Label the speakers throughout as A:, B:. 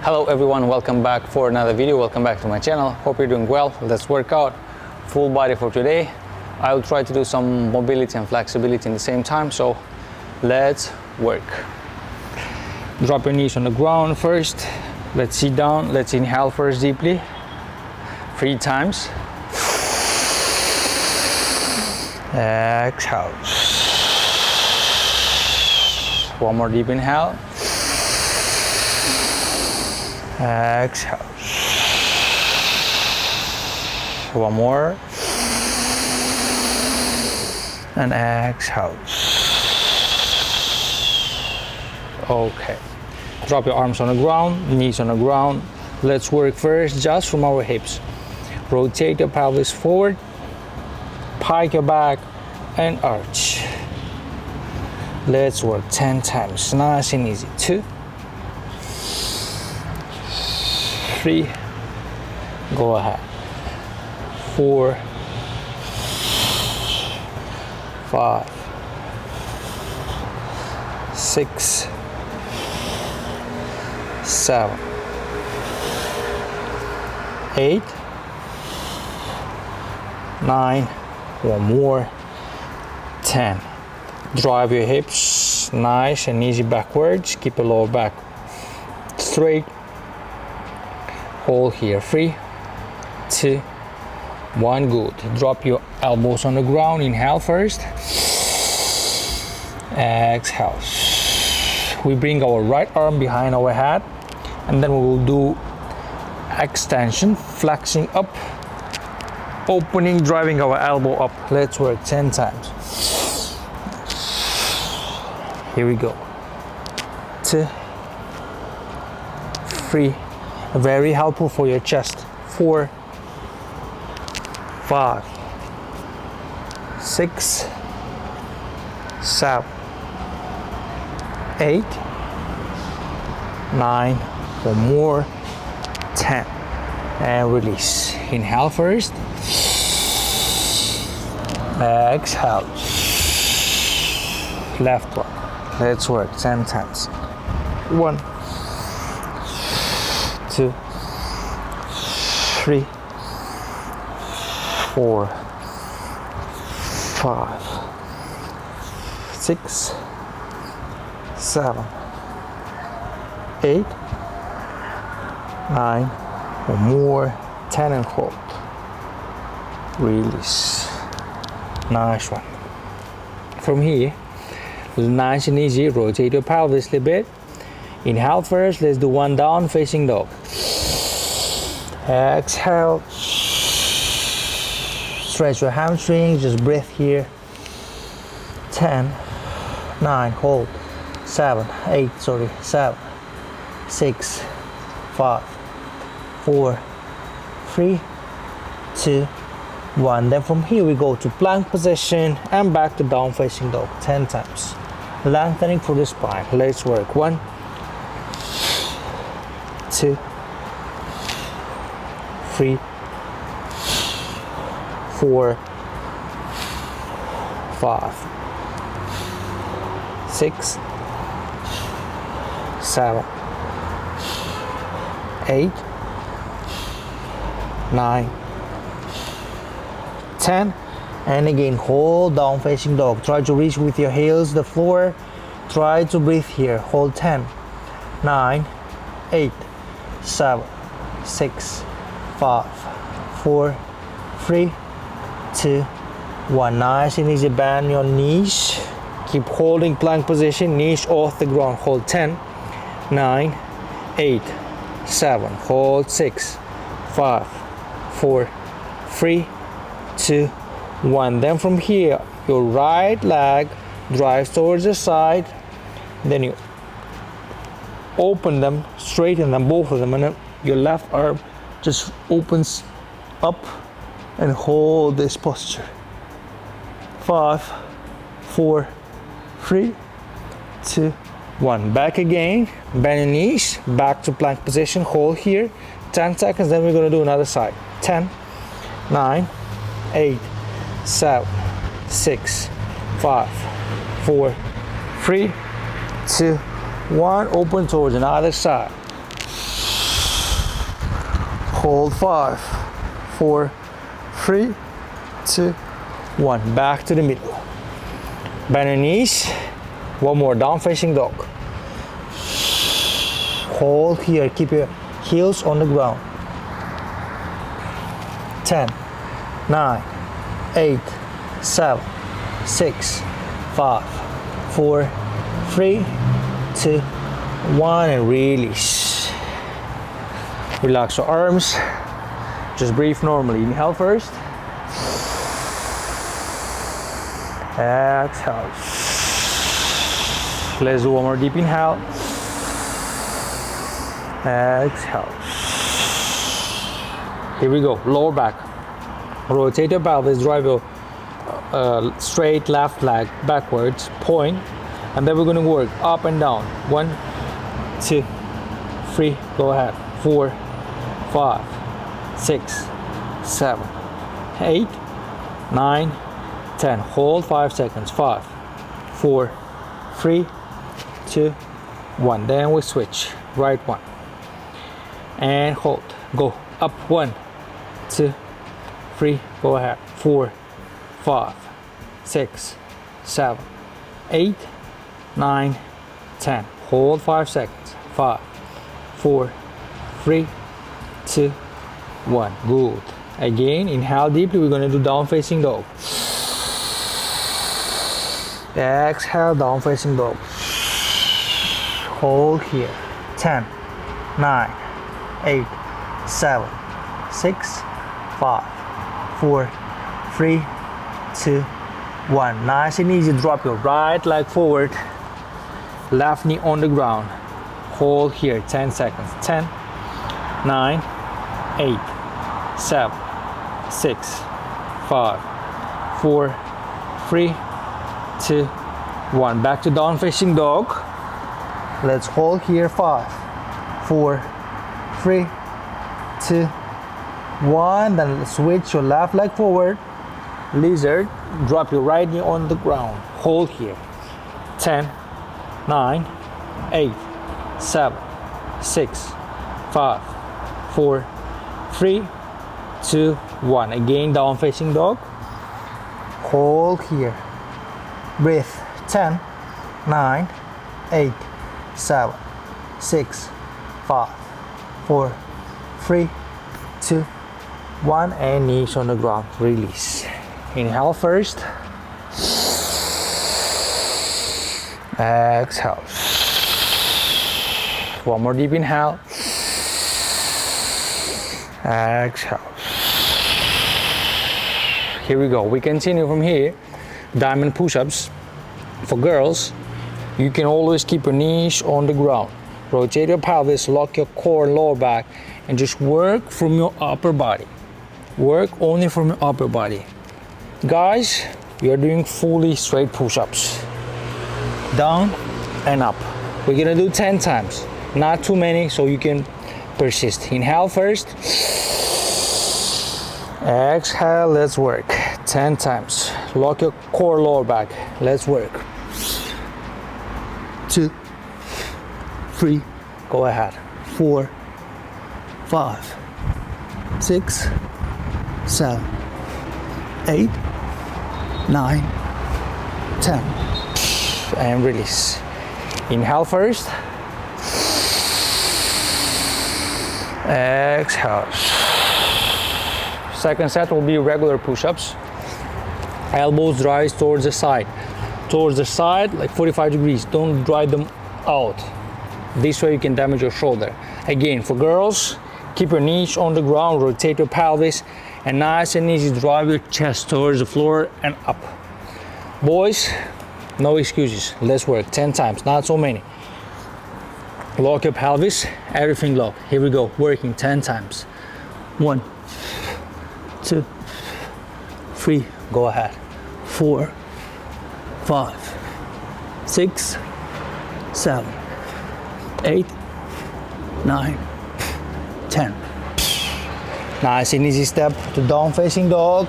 A: Hello everyone, welcome back for another video. Welcome back to my channel. Hope you're doing well. Let's work out. Full body for today. I'll try to do some mobility and flexibility in the same time, so let's work. Drop your knees on the ground first. Let's sit down. Let's inhale first deeply. 3 times. Exhale. One more deep inhale. Exhale. One more. And exhale. Okay. Drop your arms on the ground, knees on the ground. Let's work first just from our hips. Rotate your pelvis forward, pike your back, and arch. Let's work 10 times, nice and easy. 2, 3, go ahead. 4, 5, 6, 7, 8, 9, one more, 10. Drive your hips nice and easy backwards. Keep your lower back straight. Hold here. 3, 2, 1. Good. Drop your elbows on the ground. Inhale first. Exhale. We bring our right arm behind our head, and then we will do extension, flexing up, opening, driving our elbow up. Let's work 10 times. Here we go. 2, 3, very helpful for your chest. 4, 5, 6, 7, 8, 9, one more, 10. And release. Inhale first. Exhale. Left one. Let's work 10 times. 1, 2, 3, 4, 5, 6, 7, 8, 9, one more, 10, and hold. Release. Nice one. From here, nice and easy, rotate your pelvis a little bit. Inhale first, let's do 1 down facing dog. Exhale. Stretch your hamstrings, just breathe here. 10, 9, hold. 7, 7, 6, 5, 4, 3, 2, 1. Then from here we go to plank position and back to down facing dog 10 times. Lengthening for the spine. Let's work. 1, 2, 3, 4, 5, 6, 7, 8, 9, 10. And again, hold down facing dog. Try to reach with your heels the floor. Try to breathe here. Hold 10, 9, 8, 7, 6, 5, 4, 3, 2, 1. Nice and easy. Bend your knees. Keep holding plank position. Knees off the ground. Hold 10, 9, 8, 7. Hold 6, 5, 4, 3, 2, 1. Then from here, your right leg drives towards the side. Then you open them, straighten them, both of them, and then your left arm just opens up and hold this posture. 5, 4, 3, 2, 1. Back again. Bend your knees. Back to plank position. Hold here. 10 seconds. Then we're going to do another side. 10, 9, 8, 7, 6, 5, 4, 3, 2, 1. Open towards another side. hold 5, 4, 3, 2, 1. Back to the middle. Bend your knees. One more, down facing dog. Hold here, keep your heels on the ground. 10, 9, 8, 7, 6, 5, 4, 3, 2, 1, and release. Relax your arms. Just breathe normally. Inhale first. Exhale. Let's do one more deep inhale. Exhale. Here we go. Lower back. Rotate your pelvis. Drive your straight left leg backwards. Point. And then we're going to work up and down. 1, 2, 3. Go ahead. 4, 5, 6, 7, 8, 9, 10. Hold 5 seconds. 5, 4, 3, 2, 1. Then we switch. Right one. And hold. Go up. 1, 2, 3. Go ahead. 4, 5, 6, 7, 8, 9, 10. Hold 5 seconds. 5, 4, 3, 2, 1. Good. Again, inhale deeply. We're going to do down facing dog. Exhale, down facing dog. Hold here. 10, 9, 8, 7, 6, 5, 4, 3, 2, 1. Nice and easy. Drop your right leg forward. Left knee on the ground. Hold here. 10 seconds. 10, 9, 8, 7, 6, 5, 4, 3, 2, 1. Back to down facing dog. Let's hold here. 5, 4, 3, 2, 1. Then switch your left leg forward. Lizard. Drop your right knee on the ground. Hold here. 10, 9, 8, 7, 6, 5, 4, 3, 2, 1. Again, down facing dog. Hold here. Breathe. 10, 9, 8, 7, 6, 5, 4, 3, 2, 1. And knees on the ground. Release. Inhale first. Exhale. One more deep inhale. Exhale. Here we go. We continue from here. Diamond push-ups. For girls, you can always keep your knees on the ground. Rotate your pelvis, lock your core and lower back, and just work from your upper body. Work only from your upper body. Guys, we are doing fully straight push-ups. Down and up. We're gonna do 10 times. Not too many, so you can persist. Inhale first. Exhale, let's work. 10 times. Lock your core, lower back. Let's work. 2, 3, go ahead. 4, 5, 6, 7, 8, 9, 10. And release. Inhale first. Exhale. Second set will be regular push-ups. Elbows rise towards the side. Towards the side, like 45 degrees. Don't drive them out. This way you can damage your shoulder. Again, for girls, keep your knees on the ground, rotate your pelvis, and nice and easy, drive your chest towards the floor and up. Boys, no excuses. Let's work 10 times, not so many. Lock your pelvis, everything lock. Here we go, working 10 times. 1, 2, 3, go ahead. 4, 5, 6, 7, 8, 9, 10. Nice and easy step to down facing dog.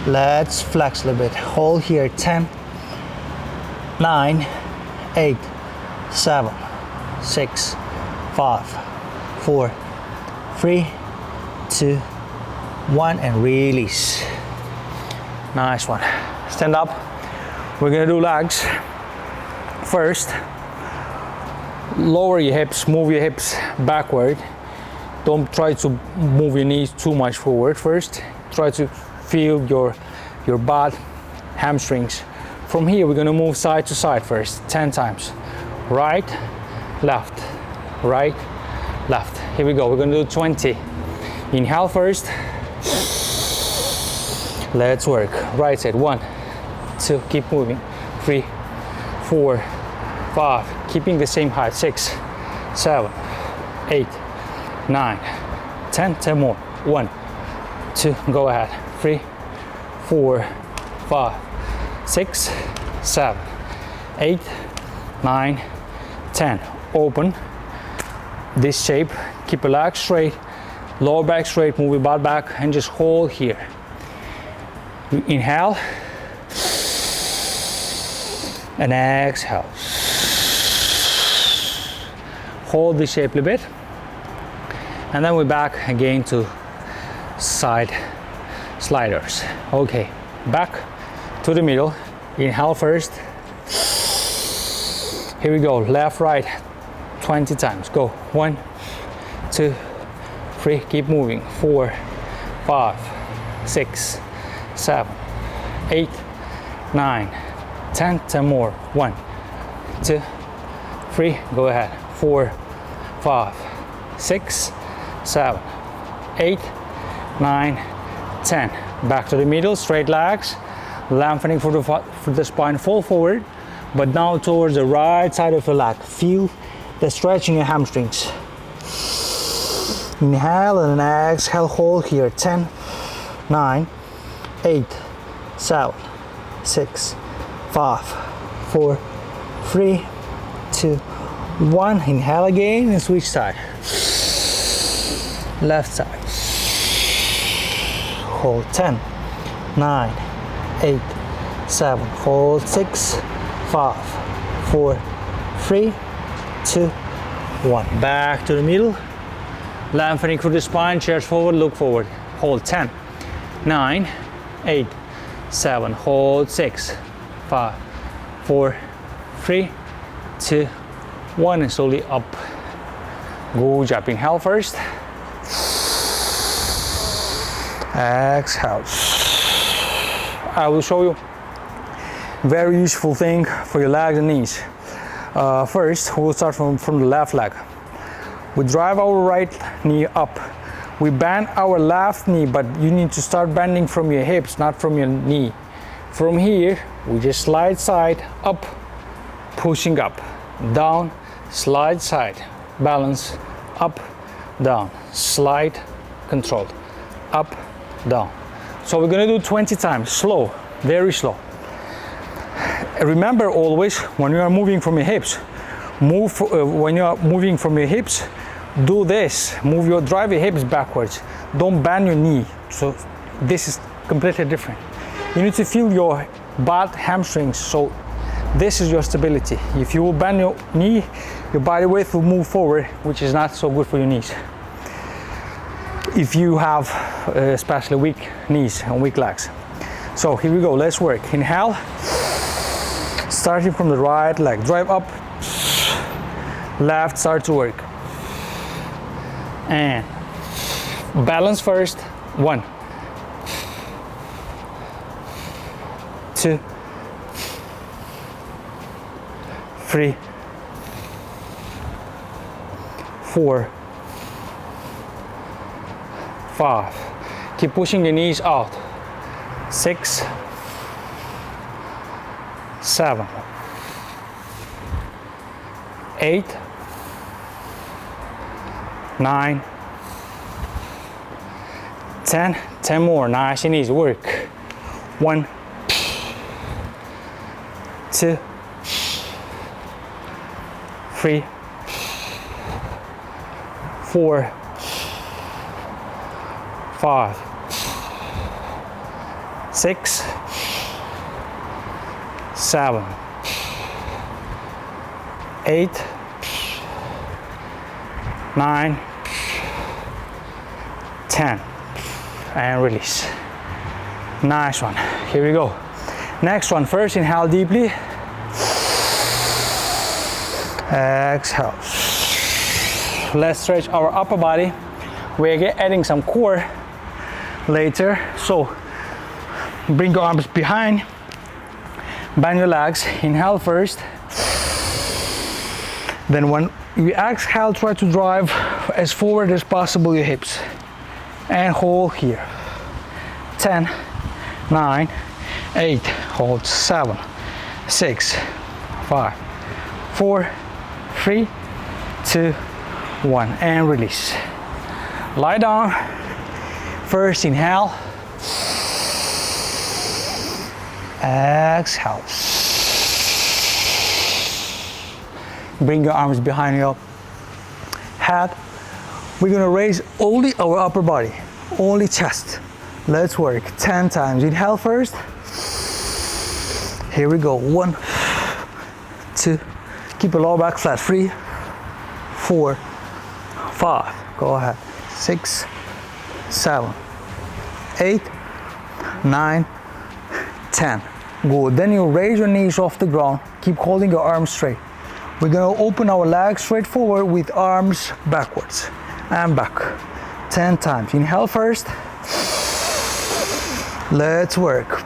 A: Let's flex a little bit. Hold here. 10, 9, 8, 7, 6, 5, 4, 3, 2, 1, and release. Nice one. Stand up. We're gonna do legs. First, lower your hips, move your hips backward. Don't try to move your knees too much forward. First, try to feel your butt, hamstrings. From here, we're gonna move side to side first, 10 times. Right, left, right, left. Here we go, we're gonna do 20. Inhale first. Let's work. Right side, 1, 2, keep moving. 3, 4, 5, keeping the same height. 6, 7, 8, 9, 10, 10 more. 1, 2, go ahead. 3, 4, 5, 6, 7, 8, 9, 10. Open this shape, keep your legs straight, lower back straight, move your butt back, and just hold here. Inhale and exhale. Hold this shape a little bit, and then we're back again to side sliders. Okay, back to the middle. Inhale first. Here we go, left, right, 20 times. Go. 1, 2, 3, keep moving. 4, 5, 6, 7, 8, 9, 10, 10 more. 1, 2, 3, go ahead. 4, 5, 6, 7, 8, 9, 10. Back to the middle, straight legs, lengthening for the spine, fall forward, but now towards the right side of your leg. Feel the stretch in your hamstrings. Inhale and exhale, hold here. 10, 9, 8, 7, 6, 5, 4, 3, 2, 1. Inhale again and switch side. Left side. Hold. 10, 9, 8, 7, hold. 6, 5, 4, 3, 2, 1. Back to the middle. Lengthening through the spine, chairs forward, look forward. Hold. 10, 9, 8, 7, hold. 6, 5, 4, 3, 2, 1, and slowly up. Good job. Inhale first. Exhale. I will show you very useful thing for your legs and knees. First, we'll start from the left leg. We drive our right knee up. We bend our left knee, but you need to start bending from your hips, not from your knee. From here, we just slide side, up, pushing up, down, slide side, balance, up, down, slide, controlled, up, down. So we're gonna do 20 times, slow, very slow. Remember always, when you are moving from your hips, when you are moving from your hips, do this, drive your hips backwards. Don't bend your knee. So this is completely different. You need to feel your butt, hamstrings. So this is your stability. If you will bend your knee, your body weight will move forward, which is not so good for your knees. If you have especially weak knees and weak legs. So here we go, let's work. Inhale, starting from the right leg, drive up, left, start to work. And balance first. 1, 2, 3, 4, 5. Keep pushing the knees out. 6, 7, 8, 9, 10. 10 more. Nice and easy. Work. 1, 2, 3, 4, 5, 6, 7, 8, 9, 10, and release. Nice one. Here we go. Next one, first inhale deeply. Exhale. Let's stretch our upper body. We're adding some core later. So bring your arms behind, bend your legs, inhale first. Then when you exhale, try to drive as forward as possible your hips. And hold here. 10, 9, 8, hold 7, 6, 5, 4, 3, 2, 1, and release. Lie down. First inhale. Exhale. Bring your arms behind your head. We're gonna raise only our upper body, only chest. Let's work 10 times. Inhale first. Here we go. 1, 2, keep your lower back flat. 3, 4, 5. Go ahead. 6, 7, 8, 9, 10. Good. Then you raise your knees off the ground. Keep holding your arms straight. We're gonna open our legs straight forward with arms backwards and back. 10 times. Inhale first. Let's work.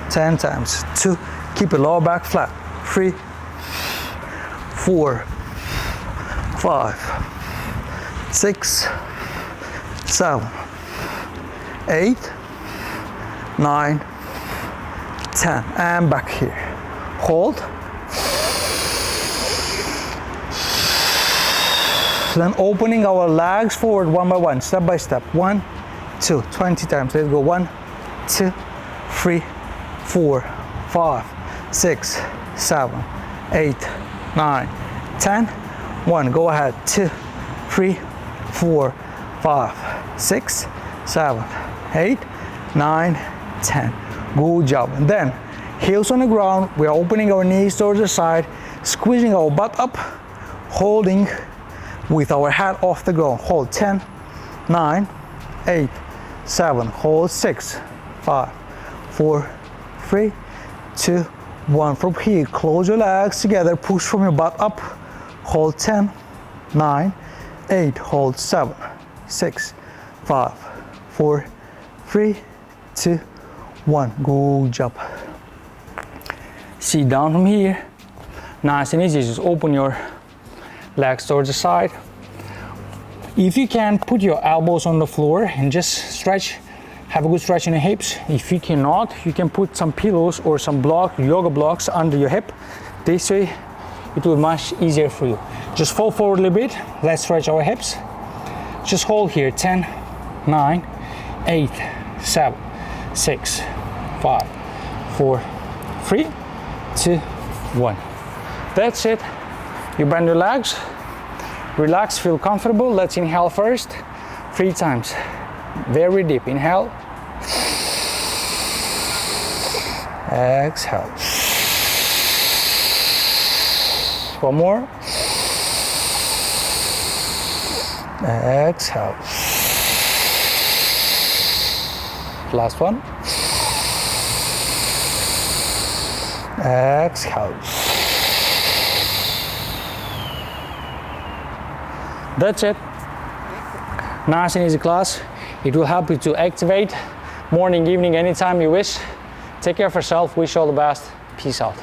A: 10 times. 2. Keep your lower back flat. 3, 4, 5, 6, 7, 8, 9, 10. And back here. Hold. Then opening our legs forward one by one, step by step. 1, 2, 20 times. Let's go. 1, 2, 3, 4, 5, 6, 7, 8, 9, 10. 1. Go ahead. 2, 3, 4, 5, 6, 7, 8, 9, 10. Good job. And then heels on the ground. We are opening our knees towards the side, squeezing our butt up, holding with our head off the ground. Hold 10, 9, 8, 7, hold 6, 5, 4, 3, 2, 1. From here, close your legs together, push from your butt up, hold 10, 9, 8, hold 7, 6, 5, 4, 3, 2, 1. Good job. Sit down from here. Nice and easy, just open your legs towards the side. If you can, put your elbows on the floor and just stretch. Have a good stretch in the hips. If you cannot, you can put some pillows or some yoga blocks under your hip. This way, it will be much easier for you. Just fall forward a little bit. Let's stretch our hips. Just hold here. 10, 9, 8, 7, 6, 5, 4, 3, 2, 1. That's it. You bend your legs, relax, feel comfortable. Let's inhale first, 3 times. Very deep. Inhale. Exhale. One more. Exhale. Last one. Exhale. That's it. Nice and easy class. It will help you to activate morning, evening, anytime you wish. Take care of yourself. Wish you all the best. Peace out.